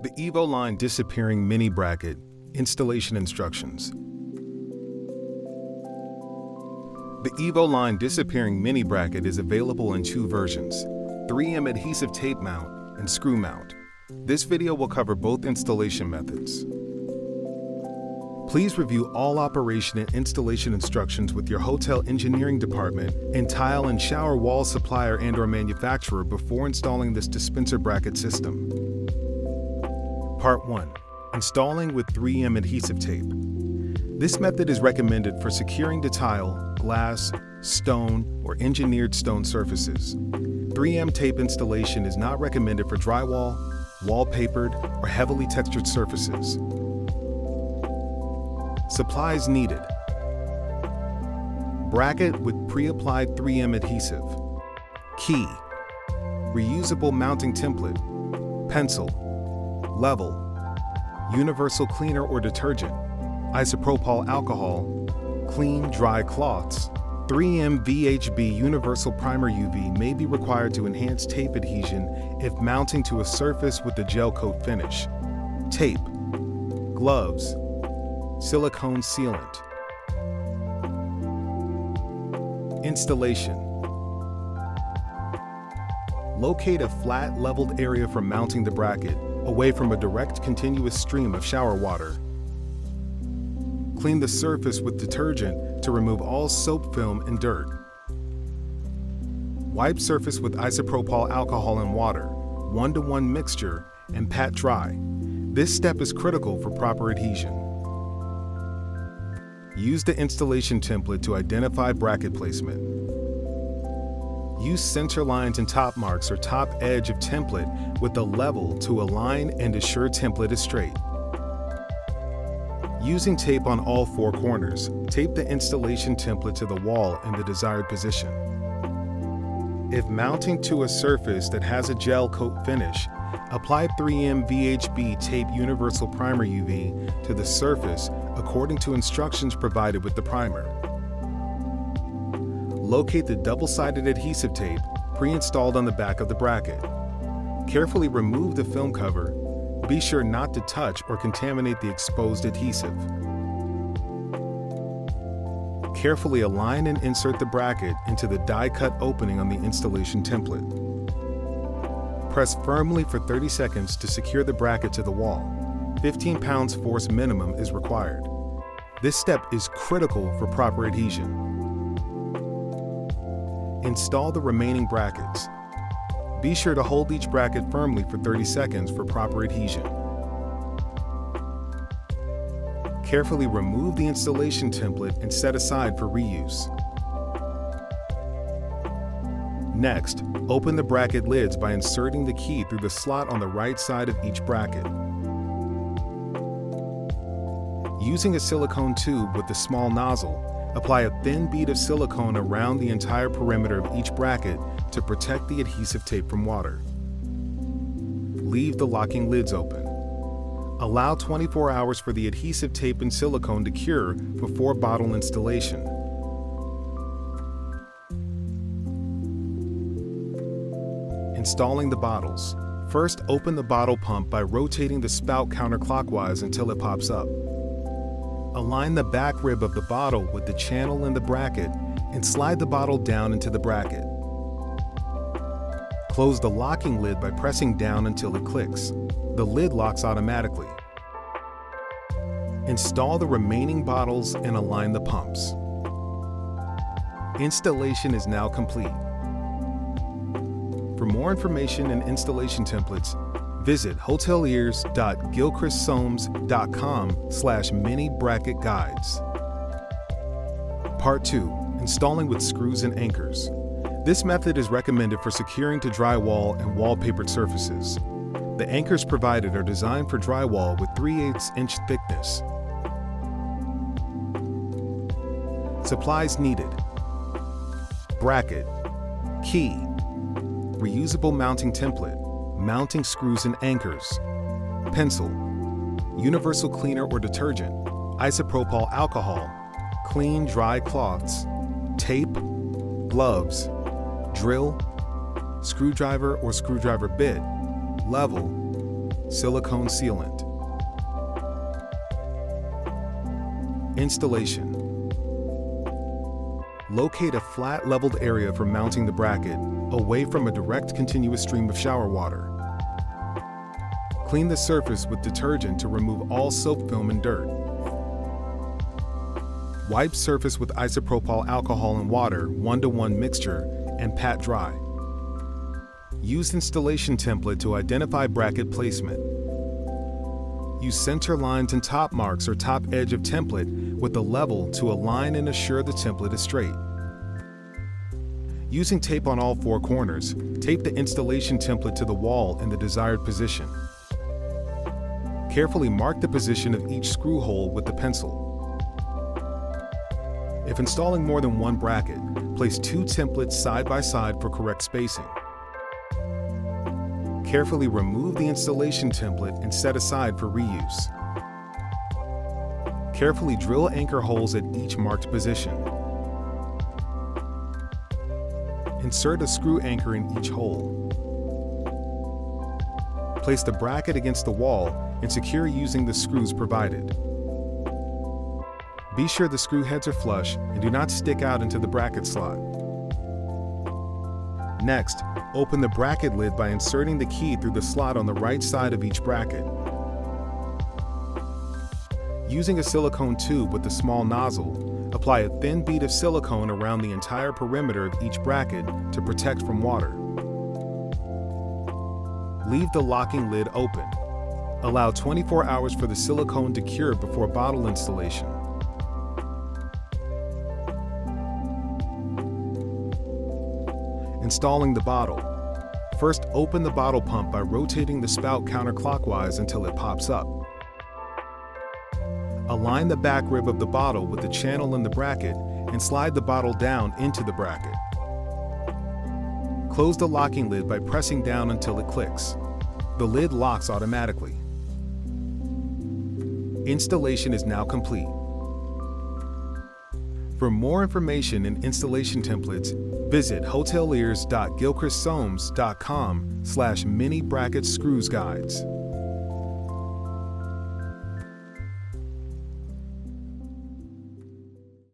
The EVO line disappearing mini bracket installation instructions. The EVO line disappearing mini bracket is available in two versions, 3M adhesive tape mount and screw mount. This video will cover both installation methods. Please review all operation and installation instructions with your hotel engineering department and tile and shower wall supplier and/or manufacturer before installing this dispenser bracket system. Part 1. Installing with 3M adhesive tape. This method is recommended for securing to tile, glass, stone, or engineered stone surfaces. 3M tape installation is not recommended for drywall, wallpapered, or heavily textured surfaces. Supplies needed. Bracket with pre-applied 3M adhesive. Key. Reusable mounting template. Pencil. Level. Universal cleaner or detergent. Isopropyl alcohol. Clean, dry cloths. 3M VHB Universal Primer UV may be required to enhance tape adhesion if mounting to a surface with a gel coat finish. Tape. Gloves. Silicone sealant. Installation. Locate a flat, leveled area for mounting the bracket, away from a direct, continuous stream of shower water. Clean the surface with detergent to remove all soap film and dirt. Wipe surface with isopropyl alcohol and water, 1:1 mixture, and pat dry. This step is critical for proper adhesion. Use the installation template to identify bracket placement. Use center lines and top marks or top edge of template with the level to align and assure template is straight. Using tape on all four corners, tape the installation template to the wall in the desired position. If mounting to a surface that has a gel coat finish, apply 3M VHB Tape Universal Primer UV to the surface according to instructions provided with the primer. Locate the double-sided adhesive tape pre-installed on the back of the bracket. Carefully remove the film cover. Be sure not to touch or contaminate the exposed adhesive. Carefully align and insert the bracket into the die-cut opening on the installation template. Press firmly for 30 seconds to secure the bracket to the wall. 15 pounds force minimum is required. This step is critical for proper adhesion. Install the remaining brackets. Be sure to hold each bracket firmly for 30 seconds for proper adhesion. Carefully remove the installation template and set aside for reuse. Next, open the bracket lids by inserting the key through the slot on the right side of each bracket. Using a silicone tube with a small nozzle, apply a thin bead of silicone around the entire perimeter of each bracket to protect the adhesive tape from water. Leave the locking lids open. Allow 24 hours for the adhesive tape and silicone to cure before bottle installation. Installing the bottles. First, open the bottle pump by rotating the spout counterclockwise until it pops up. Align the back rib of the bottle with the channel in the bracket and slide the bottle down into the bracket. Close the locking lid by pressing down until it clicks. The lid locks automatically. Install the remaining bottles and align the pumps. Installation is now complete. For more information and installation templates, visit hoteliers.gilchristsoames.com/mini bracket guides. Part 2. Installing with screws and anchors. This method is recommended for securing to drywall and wallpapered surfaces. The anchors provided are designed for drywall with 3/8 inch thickness. Supplies needed. Bracket. Key. Reusable mounting template. Mounting screws and anchors. Pencil. Universal cleaner or detergent. Isopropyl alcohol. Clean, dry cloths. Tape. Gloves. Drill. Screwdriver or screwdriver bit. Level. Silicone sealant. Installation. Locate a flat leveled area for mounting the bracket, away from a direct continuous stream of shower water. Clean the surface with detergent to remove all soap film and dirt. Wipe surface with isopropyl alcohol and water 1:1 mixture and pat dry. Use installation template to identify bracket placement. Use center lines and top marks or top edge of template with a level to align and assure the template is straight. Using tape on all four corners, tape the installation template to the wall in the desired position. Carefully mark the position of each screw hole with the pencil. If installing more than one bracket, place two templates side by side for correct spacing. Carefully remove the installation template and set aside for reuse. Carefully drill anchor holes at each marked position. Insert a screw anchor in each hole. Place the bracket against the wall and secure using the screws provided. Be sure the screw heads are flush and do not stick out into the bracket slot. Next, open the bracket lid by inserting the key through the slot on the right side of each bracket. Using a silicone tube with a small nozzle, apply a thin bead of silicone around the entire perimeter of each bracket to protect from water. Leave the locking lid open. Allow 24 hours for the silicone to cure before bottle installation. Installing the bottle. First, open the bottle pump by rotating the spout counterclockwise until it pops up. Align the back rib of the bottle with the channel in the bracket and slide the bottle down into the bracket. Close the locking lid by pressing down until it clicks. The lid locks automatically. Installation is now complete. For more information and installation templates, visit hoteliers.gilchristsoames.com/mini bracket screws guides.